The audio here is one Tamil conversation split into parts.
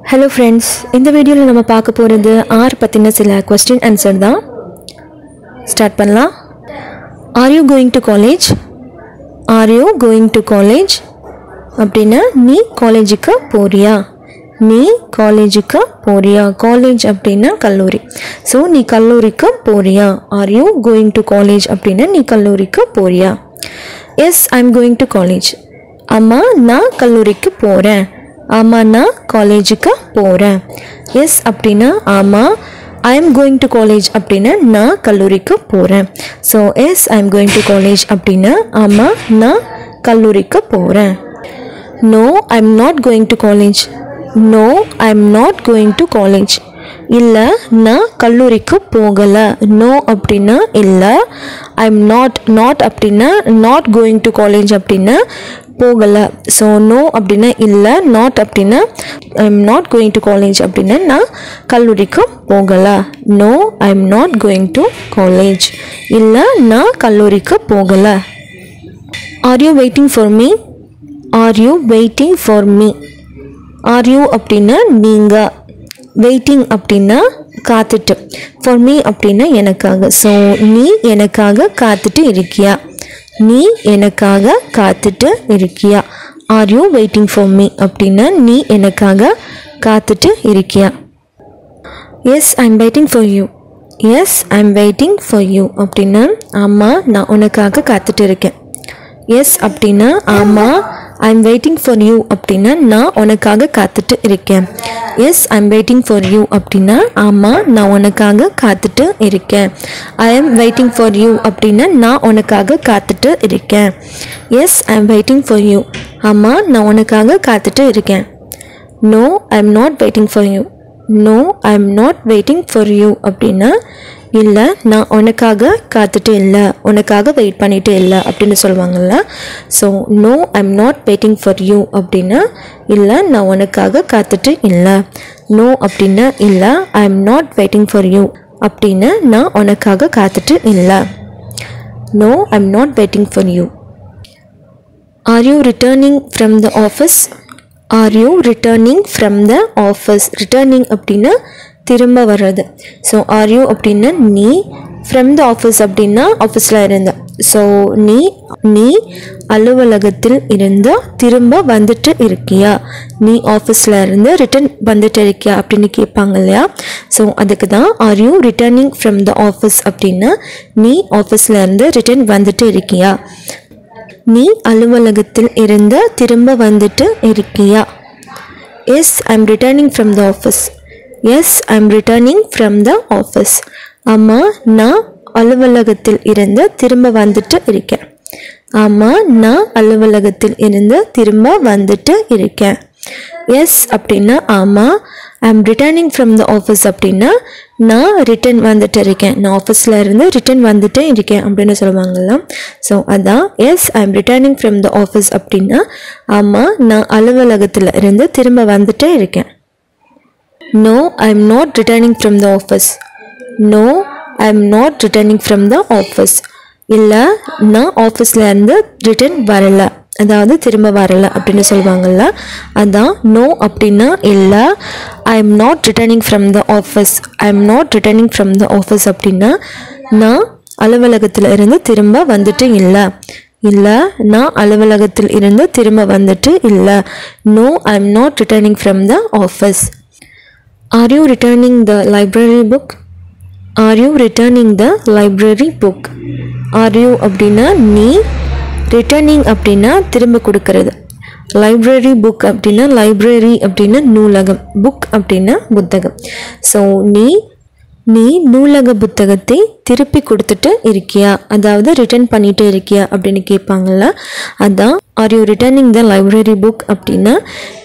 Hello friends, இந்த வீடியோல நம்ம பார்க்க போறது R பத்தின சில question answer தான். ஸ்டார்ட் பண்ணலாம். Are you going to college? Are you going to college? அப்படினா நீ காலேஜுக்கு போறியா? நீ காலேஜுக்கு போறியா? காலேஜ் அப்படினா கல்லூரி. சோ நீ கல்லூரிக்கு போறியா? Are you going to college அப்படினா நீ கல்லூரிக்கு போறியா? Yes, I'm going to college. அம்மா நான் கல்லூரிக்கு போறேன். ஆமா நான் காலேஜுக்கு போறேன். எஸ் அப்படினா ஆமா. I am going to college அப்படினா நான் கல்லூரிக்கு போறேன். So yes, I am going to college அப்படினா ஆமா நான் கல்லூரிக்கு போறேன். No, I am not going to college. No, I am not going to college. இல்ல நான் கல்லூரிக்கு போகல. No அப்படினா இல்ல. I am not அப்படினா not going to college அப்படினா போகல. So no அப்படினா இல்ல, not அப்படினா I am not going to college அப்படினா நான் கல்லூரிக்கு போகல. No, I am not going to college. இல்ல நான் கல்லூரிக்கு போகல. Are you waiting for me? Are you waiting for me? Are you அப்படினா நீங்க, waiting அப்படினா காத்துட்டு, for me அப்படினா எனக்காக. So நீ எனக்காக காத்துட்டு இருக்கியா? நீ எனக்காக காத்துட்டு இருக்கியா? Are you waiting for me அப்படினா நீ எனக்காக காத்துட்டு இருக்கியா? Yes, I'm waiting for you. Yes, I'm waiting for you அப்படினா ஆமா நான் உனக்காக காத்துட்டு இருக்கேன். Yes அப்படினா ஆமா. I'm waiting for you அப்படினா நான் உனக்காக காத்துட்டு இருக்கேன். Yes, I'm waiting for you அப்படினா ஆமா நான் உனக்காக காத்துட்டு இருக்கேன். I am waiting for you அப்படினா நான் உனக்காக காத்துட்டு இருக்கேன். Yes, I'm waiting for you. ஆமா நான் உனக்காக காத்துட்டு இருக்கேன். No, I'm not waiting for you. No, I'm not waiting for you அப்படினா இல்ல நான் உனக்காக காத்துட்டு இல்ல, உனக்காக வெயிட் பண்ணிட்டு இல்ல அப்படின்னு சொல்லுவாங்கல்ல. So no, I'm not waiting for you அப்படின்னா இல்ல நான் உனக்காக காத்துட்டு இல்ல. No அப்படின்னா இல்ல, I'm not waiting for you அப்படின்னா நான் உனக்காக காத்துட்டு இல்ல. No, I'm not waiting for you. Are you returning from the office? Are you returning from the office? Returning அப்படின்னா திரும்ப வர்றது. ஸோ are you அப்படின்னா நீ, from the office அப்படின்னா ஆஃபீஸில் இருந்த. ஸோ நீ அலுவலகத்தில் இருந்து திரும்ப வந்துட்டு இருக்கியா? நீ ஆஃபீஸில் இருந்து ரிட்டர்ன் வந்துட்டு இருக்கியா அப்படின்னு கேட்பாங்க இல்லையா? ஸோ அதுக்கு தான் are you returning from the office அப்படின்னா நீ ஆஃபீஸில் இருந்து ரிட்டர்ன் வந்துட்டு இருக்கியா? நீ அலுவலகத்தில் இருந்து திரும்ப வந்துட்டு இருக்கியா? Yes, I'm returning from the office. Yes, I'm returning from the office. ஆமா நான் அலுவலகத்தில் இருந்து திரும்ப வந்துட்டு இருக்கேன். ஆமா நான் அலுவலகத்தில் இருந்து திரும்ப வந்துட்டு இருக்கேன். Yes அப்படின்னா ஆமா. I'm returning from the office அப்படின்னா நான் ரிட்டர்ன் வந்துட்டு இருக்கேன். நான் ஆஃபீஸில் இருந்து ரிட்டர்ன் வந்துட்டு இருக்கேன் அப்படின்னு சொல்லுவாங்கல்ல. ஸோ அதான் yes, I'm returning from the office அப்படின்னா ஆமா நான் அலுவலகத்தில் இருந்து திரும்ப வந்துட்டு இருக்கேன். No, I'm not returning from the office. No, I'm not returning from the office. இல்லை நான் ஆஃபீஸில் இருந்து ரிட்டர்ன் வரல, அதாவது திரும்ப வரல அப்படின்னு சொல்லுவாங்கல்ல. அதான் no அப்படின்னா இல்லை, I am not returning from the office. I am not returning from the office அப்படின்னா நான் அலுவலகத்தில் இருந்து திரும்ப வந்துட்டு இல்லை. இல்லை நான் அலுவலகத்தில் இருந்து திரும்ப வந்துட்டு இல்லை. No, I am not returning from the office. Are you returning the library book? Are you returning the library book? Are you அப்படின்னா நீ, returning அப்படின்னா திரும்ப கொடுக்கறது. library book அப்படின்னா library அப்படின்னா நூலகம், book அப்படின்னா புத்தகம். ஸோ நீ நூலக புத்தகத்தை திருப்பி கொடுத்துட்டு இருக்கியா, அதாவது ரிட்டர்ன் பண்ணிட்டு இருக்கியா அப்படின்னு கேட்பாங்கல்ல. அதான் are you returning the library book அப்படின்னா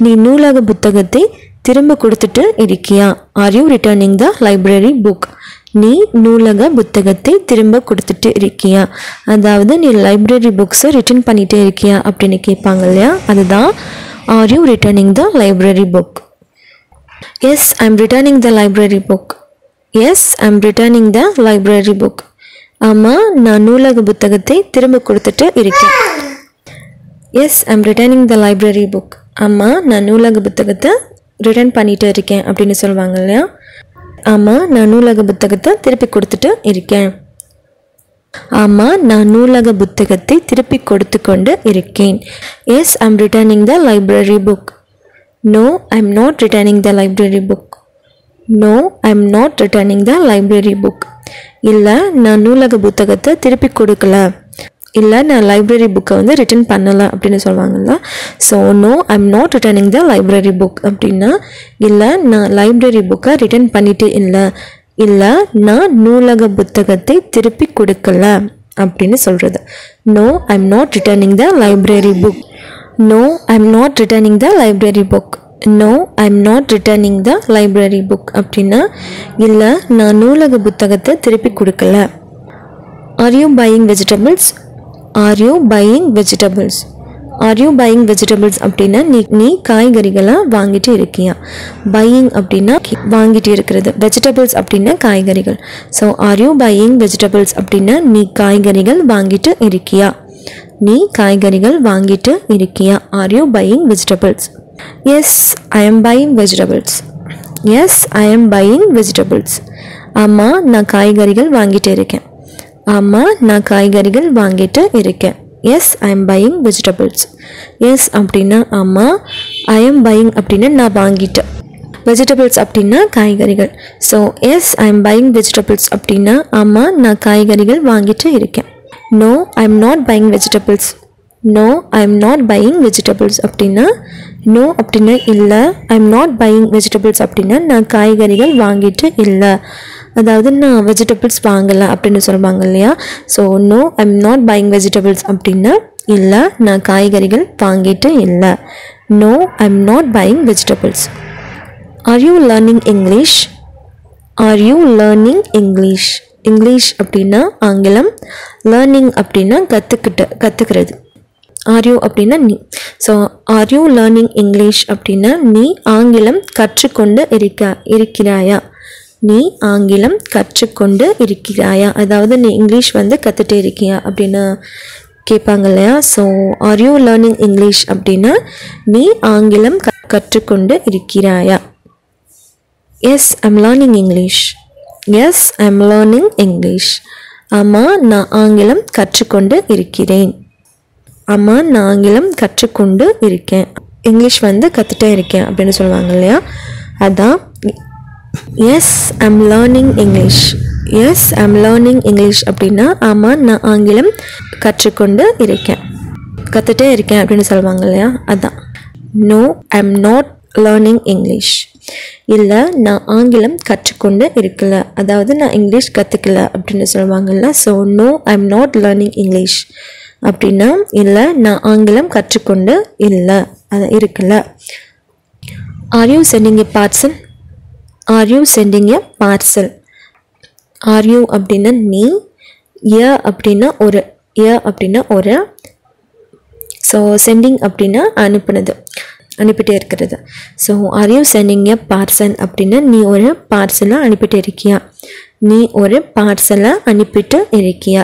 நீ நூலக புத்தகத்தை திரும்ப கொடுத்துட்டு இருக்கியா? Are you returning the library book? நீ நூலக புத்தகத்தை திரும்ப கொடுத்துட்டு இருக்கியா, அதாவது நீ லைப்ரரி புக்ஸை ரிட்டர்ன் பண்ணிட்டே இருக்கியா அப்படின்னு கேட்பாங்க இல்லையா? அதுதான் are you returning the library book. Yes, I'm returning the library book. Yes, I'm returning the library book. ஆமாம் நான் நூலக புத்தகத்தை திரும்ப கொடுத்துட்டு இருக்கேன். Yes, I'm returning the library book. ஆமாம் நான் நூலக புத்தகத்தை ரிட்டர்ன் பண்ணிட்டு இருக்கேன் அப்படின்னு சொல்லுவாங்க இல்லையா. ஆமாம், நான் நூலக புத்தகத்தை திருப்பி கொடுத்துட்டு இருக்கேன். ஆமாம், நான் நூலக புத்தகத்தை திருப்பி கொடுத்து கொண்டு இருக்கேன். Yes, I am returning the library book. No, I am not returning the library book. No, I am not returning the library book. இல்லை, நான் நூலக புத்தகத்தை திருப்பி கொடுக்கல, இல்லை நான் லைப்ரரி புக்கை வந்து ரிட்டர்ன் பண்ணலை அப்படின்னு சொல்லுவாங்கல்ல. So no, I am not returning the library book அப்படின்னா இல்லை நான் லைப்ரரி புக்கை ரிட்டர்ன் பண்ணிட்டு இல்லை, இல்லை நான் நூலக புத்தகத்தை திருப்பி கொடுக்கல அப்படின்னு சொல்கிறது. No, I am not returning the library book. No, I am not returning the library book. No, I am not returning the library book அப்படின்னா இல்லை நான் நூலக புத்தகத்தை திருப்பி கொடுக்கல. Are you buying vegetables? Are you buying vegetables? Are you buying vegetables அப்படின்னா நீ காய்கறிகளை வாங்கிட்டு இருக்கியா. பையிங் அப்படின்னா வாங்கிட்டு இருக்கிறது, வெஜிடபிள்ஸ் அப்படின்னா காய்கறிகள். So are you buying vegetables அப்படின்னா நீ காய்கறிகள் வாங்கிட்டு இருக்கியா. நீ காய்கறிகள் வாங்கிட்டு இருக்கியா. Are you buying vegetables? Yes, I am buying vegetables. Yes, I am buying vegetables. ஆமாம், நான் காய்கறிகள் வாங்கிட்டு இருக்கேன். ஆமாம், நான் காய்கறிகள் வாங்கிட்டு இருக்கேன். Yes, I am buying vegetables. Yes அப்படின்னா ஆமாம், ஐ எம் பையிங் அப்படின்னா நான் வாங்கிட்டேன், வெஜிடபிள்ஸ் அப்படின்னா காய்கறிகள். So yes, I am buying vegetables அப்படின்னா ஆமாம் நான் காய்கறிகள் வாங்கிட்டு இருக்கேன். No, I am not buying vegetables. No, I am not buying vegetables அப்படின்னா நோ அப்படின்னா இல்லை, I am not buying vegetables அப்படின்னா நான் காய்கறிகள் வாங்கிட்டு இல்லை, அதாவது நான் வெஜிடபிள்ஸ் வாங்கலை அப்படின்னு சொல்லுவாங்க இல்லையா. So no, I am not buying vegetables அப்படின்னா இல்லை நான் காய்கறிகள் வாங்கிட்டு இல்லை. No, I am not buying vegetables. Are you learning English? Are you learning English? English அப்படின்னா ஆங்கிலம், லேர்னிங் அப்படின்னா கற்றுக்கிறது. ஆர் யூ அப்படின்னா நீ. So are you learning English அப்படின்னா நீ ஆங்கிலம் கற்றுக்கொண்டு இருக்கிறாயா. நீ ஆங்கிலம் கற்றுக்கொண்டு இருக்கிறாயா, அதாவது நீ இங்கிலீஷ் வந்து கற்றுட்டே இருக்கியா அப்படின்னு கேட்பாங்க இல்லையா. So are you learning English அப்படின்னா நீ ஆங்கிலம் கற்றுக்கொண்டு இருக்கிறாயா. Yes, I am learning English. Yes, I am learning English. ஆமாம், நான் ஆங்கிலம் கற்றுக்கொண்டு இருக்கிறேன். ஆமாம், நான் ஆங்கிலம் கற்றுக்கொண்டு இருக்கேன், இங்கிலீஷ் வந்து கற்றுட்டே இருக்கேன் அப்படின்னு சொல்லுவாங்க இல்லையா. அதான் yes, I am learning English. Yes, I am learning English அப்படின்னா ஆமாம் நான் ஆங்கிலம் கற்றுக்கொண்டு இருக்கேன், கற்றுட்டே இருக்கேன் அப்படின்னு சொல்லுவாங்க இல்லையா. அதான் no, I am not learning English. இல்லை நான் ஆங்கிலம் கற்றுக்கொண்டு இருக்கல, அதாவது நான் இங்கிலீஷ் கற்றுக்கல அப்படின்னு சொல்லுவாங்கல்ல. So no, I am not learning English அப்படின்னா இல்லை நான் ஆங்கிலம் கற்றுக்கொண்டு இல்லை, அது இருக்கல. Are you sending a parcel? Are you sending a parcel? Are you அப்படின்னா நீ, அப்படின்னா ஒரு, ஸோ சென்டிங் அப்படின்னா அனுப்பிட்டே இருக்கிறது. So are you sending a parcel அப்படின்னா நீ ஒரு பார்சலை அனுப்பிட்டு இருக்கியா. நீ ஒரு பார்சலை அனுப்பிட்டு இருக்கியா.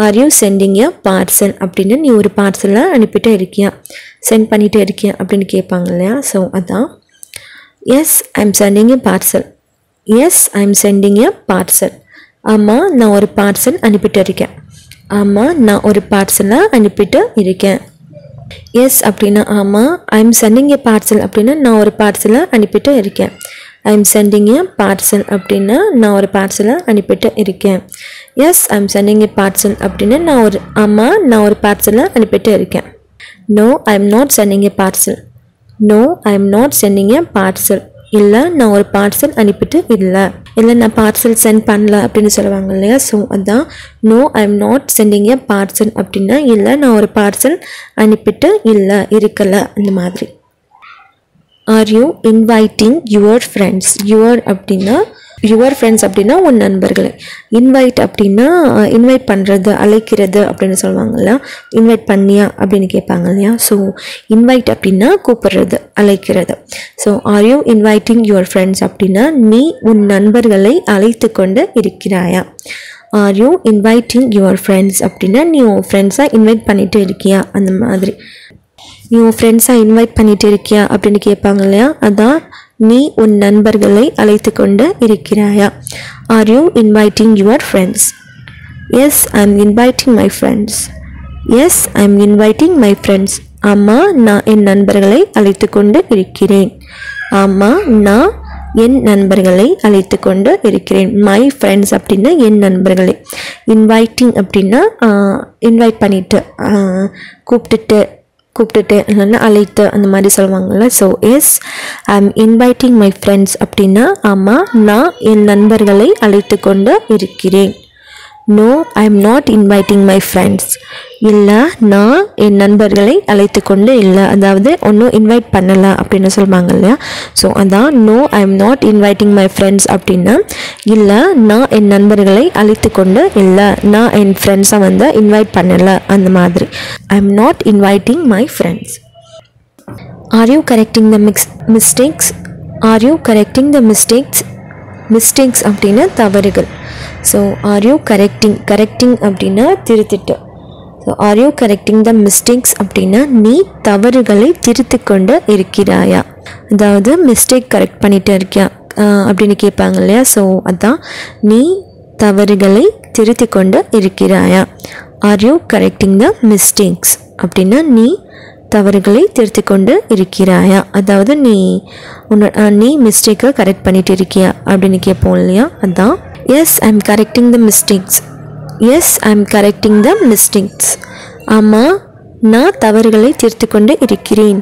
Are you sending a parcel அப்படின்னா நீ ஒரு பார்சலை அனுப்பிட்டு இருக்கியா, சென்ட் பண்ணிகிட்டே இருக்கியா அப்படின்னு கேட்பாங்க இல்லையா. ஸோ அதான் yes, I am sending a parcel. Yes, I am sending a parcel. ஆமாம் நான் ஒரு பார்சல் அனுப்பிட்டு இருக்கேன். ஆமாம் நான் ஒரு பார்சலை அனுப்பிட்டு இருக்கேன். எஸ் அப்படின்னா ஆமாம், I am sending a parcel அப்படின்னா நான் ஒரு பார்சலை அனுப்பிட்டு இருக்கேன். I am sending a parcel அப்படின்னா நான் ஒரு பார்சலை அனுப்பிட்டு இருக்கேன். Yes, I am sending a parcel அப்படின்னா நான் ஒரு பார்சலை அனுப்பிட்டு இருக்கேன். No, I am not sending a parcel. No, I am not sending a parcel. இல்லை நான் ஒரு பார்சல் அனுப்பிட்டு இல்லை, நான் பார்சல் சென்ட் பண்ணல அப்படின்னு சொல்லுவாங்க இல்லையா. ஸோ அதான் no, I am not sending a parcel அப்படின்னா இல்லை நான் ஒரு பார்சல் அனுப்பிட்டு இல்லை, இருக்கலை, அந்த மாதிரி. R you inviting your friends? Your friends அப்படின்னா உன் நண்பர்களை. இன்வைட் அப்படின்னா இன்வைட் பண்ணுறது, அழைக்கிறது அப்படின்னு சொல்லுவாங்கல்ல. இன்வைட் பண்ணியா அப்படின்னு கேட்பாங்க இல்லையா. ஸோ இன்வைட் அப்படின்னா கூப்பிடுறது, அழைக்கிறது. So are you inviting your friends அப்படின்னா நீ உன் நண்பர்களை அழைத்து கொண்டு இருக்கிறாயா. Are you inviting your friends அப்படின்னா நீ உன் ஃப்ரெண்ட்ஸாக இன்வைட் பண்ணிட்டு இருக்கியா, அந்த மாதிரி. நீ உன் ஃப்ரெண்ட்ஸாக இன்வைட் பண்ணிட்டு இருக்கியா அப்படின்னு கேட்பாங்க இல்லையா. அதான் நீ உன் நண்பர்களை அழைத்து கொண்டு இருக்கிறாயா? Are you inviting your friends? Yes, I am inviting my friends. Yes, I am inviting my friends. ஆமாம், நான் என் நண்பர்களை அழைத்து கொண்டு இருக்கிறேன். ஆமாம், நான் என் நண்பர்களை அழைத்து கொண்டு இருக்கிறேன். மை ஃப்ரெண்ட்ஸ் அப்படின்னா என் நண்பர்களை. இன்வைட்டிங் அப்படின்னா இன்வைட் பண்ணிவிட்டு கூப்பிட்டுட்டு இல்லைன்னா அழைத்து அந்த மாதிரி சொல்லுவாங்கள்ல. So yes, I am inviting my friends அப்படின்னா ஆமாம், நான் என் நண்பர்களை அழைத்து கொண்டு இருக்கிறேன். No, I am not inviting my friends. இல்லை, நான் என் நண்பர்களை அழைத்து கொண்டு இல்லை, அதாவது ஒன்றும் இன்வைட் பண்ணலை அப்படின்னு சொல்லுவாங்க இல்லையா. ஸோ அதான் no, I am not inviting my friends அப்படின்னா இல்லை, நான் என் நண்பர்களை அழைத்து கொண்டு இல்லை, நான் என் ஃப்ரெண்ட்ஸை இன்வைட் பண்ணலை அந்த மாதிரி. I am not inviting my friends. Are you correcting the mistakes? Are you correcting the mistakes? Mistakes அப்படின்னா தவறுகள். ஸோ ஆர் யூ கரெக்டிங் அப்படின்னா திருத்திட்டு. So are you correcting the mistakes அப்படின்னா நீ தவறுகளை திருத்தி கொண்டு இருக்கிறாயா? அதாவது மிஸ்டேக் கரெக்ட் பண்ணிட்டு இருக்கியா அப்படின்னு கேட்பாங்க இல்லையா. ஸோ அதான் நீ தவறுகளை திருத்தி கொண்டு இருக்கிறாயா? Are you correcting the mistakes அப்படின்னா நீ தவறுகளை திருத்தி கொண்டு இருக்கிறாயா, அதாவது நீ மிஸ்டேக்கை கரெக்ட் பண்ணிட்டு இருக்கியா அப்படின்னு கேட்போம் இல்லையா. அதான் yes, I am correcting the mistakes. Yes, I am correcting the mistakes. ஆமாம், நான் தவறுகளை திருத்தி கொண்டு இருக்கிறேன்.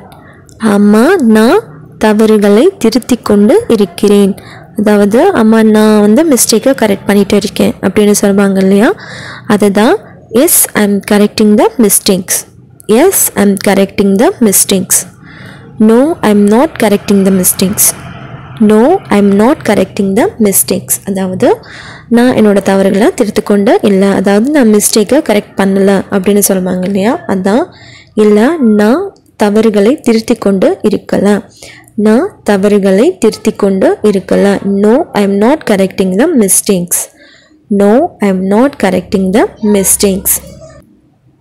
ஆமாம், நான் தவறுகளை திருத்தி கொண்டு இருக்கிறேன். அதாவது ஆமாம், நான் மிஸ்டேக்கை கரெக்ட் பண்ணிட்டு இருக்கேன் அப்படின்னு சொல்லுவாங்க இல்லையா. அதுதான் yes, I am correcting the mistakes. Yes, I am correcting the mistakes. No, I am not correcting the mistakes. No, I am not correcting the mistakes. அதாவது நான் என்னோடய தவறுகளை திருத்திக்கொண்டு இல்லை, அதாவது நான் மிஸ்டேக்கை கரெக்ட் பண்ணலை அப்படின்னு சொல்லுவாங்க இல்லையா. அதான் இல்லை, நான் தவறுகளை திருத்தி கொண்டு இருக்கலை, நான் தவறுகளை திருத்தி கொண்டு இருக்கலை. No, I am not correcting the mistakes. No, I am not correcting the mistakes.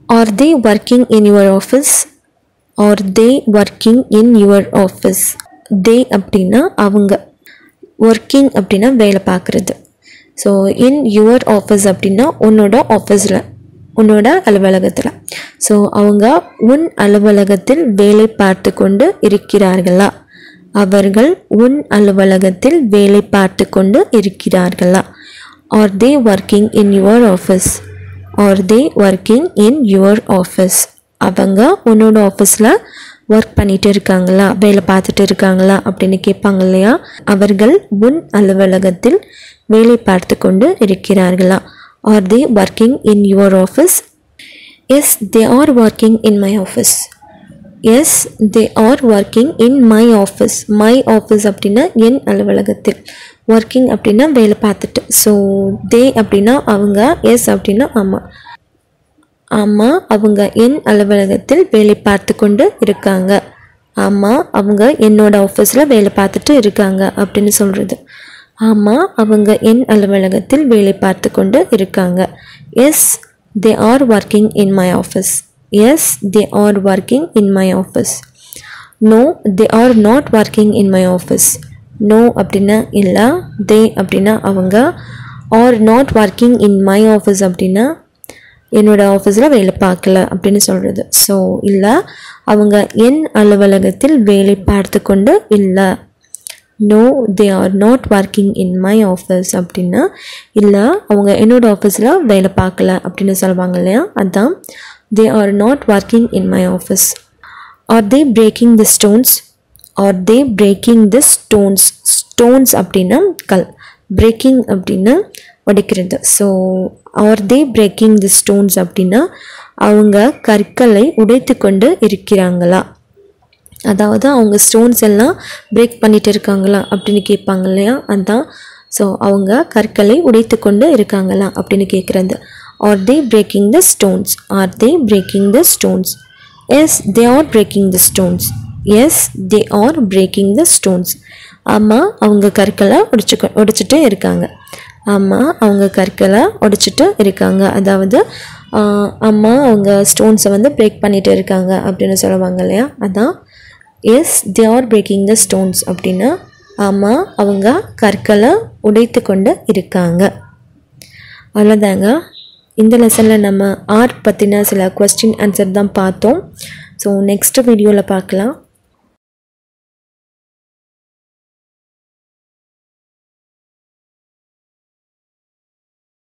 Are they working in your office? Are they working in your office? They அப்படின்னா அவங்க, ஒர்க்கிங் அப்படின்னா வேலை பார்க்குறது. ஸோ இன் யுவர் ஆஃபீஸ் அப்படின்னா உன்னோட ஆஃபீஸில், உன்னோட அலுவலகத்தில். ஸோ அவங்க உன் அலுவலகத்தில் வேலை பார்த்து கொண்டு இருக்கிறார்களா? அவர்கள் உன் அலுவலகத்தில் வேலை பார்த்து கொண்டு இருக்கிறார்களா? Are they working in your office? Are they working in your office? அவங்க உன்னோட ஆஃபீஸில் ஒர்க் பண்ணிட்டு இருக்காங்களா, வேலை பார்த்துட்டு இருக்காங்களா அப்படின்னு கேட்பாங்க இல்லையா. அவர்கள் உன் அலுவலகத்தில் வேலை பார்த்து கொண்டு இருக்கிறார்களா? Are they working in your office? Yes, they are working in my office. Yes, they are working in my office. My office அப்படின்னா என் அலுவலகத்தில், ஒர்க்கிங் அப்படின்னா வேலை பார்த்துட்டு. ஸோ தே அப்படின்னா அவங்க, எஸ் அப்படின்னா ஆமாம். ஆமாம், அவங்க என் அலுவலகத்தில் வேலை பார்த்து கொண்டு இருக்காங்க. ஆமாம், அவங்க என்னோட ஆஃபீஸில் வேலை பார்த்துட்டு இருக்காங்க அப்படின்னு சொல்கிறது. ஆமாம், அவங்க என் அலுவலகத்தில் வேலை பார்த்து கொண்டு இருக்காங்க. Yes, they are working in my office. Yes, they are working in my office. No, they are not working in my office. No அப்படின்னா இல்லை, தே அப்படின்னா அவங்க, are not working in my office அப்படின்னா என்னோடய ஆஃபீஸில் வேலை பார்க்கல அப்படின்னு சொல்கிறது. ஸோ இல்லை, அவங்க என் அலுவலகத்தில் வேலை பார்த்து கொண்டு இல்லை. No, they are not working in my office அப்படின்னா இல்லை, அவங்க என்னோடய ஆஃபீஸில் வேலை பார்க்கல அப்படின்னு சொல்லுவாங்க இல்லையா. அதுதான் they are not working in my office. Are they breaking the stones? Are they breaking the stones? Stones அப்படின்னா கல், பிரேக்கிங் அப்படின்னா உடைக்கிறது. So are they breaking the stones அப்படின்னா அவங்க கற்களை உடைத்து கொண்டு இருக்கிறாங்களா, அதாவது அவங்க ஸ்டோன்ஸ் எல்லாம் பிரேக் பண்ணிட்டு இருக்காங்களா அப்படின்னு கேட்பாங்க இல்லையா. அதுதான் ஸோ அவங்க கற்களை உடைத்து கொண்டு இருக்காங்களா அப்படின்னு கேட்குறது. Are they breaking the stones? Are they breaking the stones? Yes, they are breaking the stones. Yes, they are breaking the stones. ஆமாம், அவங்க கற்களை உடைச்சிட்டு இருக்காங்க. ஆமாம், அவங்க கற்களை உடைச்சிட்டு இருக்காங்க. அதாவது அம்மா அவங்க ஸ்டோன்ஸை பிரேக் பண்ணிட்டு இருக்காங்க அப்படின்னு சொல்லுவாங்க இல்லையா. அதான் yes, they are breaking the stones அப்படின்னா ஆமாம், அவங்க கற்களை உடைத்து கொண்டு இருக்காங்க. அவ்வளோதாங்க. இந்த லெசனில் நம்ம ஆர் பற்றின சில கொஸ்டின் ஆன்சர் தான் பார்த்தோம். ஸோ நெக்ஸ்ட் வீடியோவில் பார்க்கலாம்.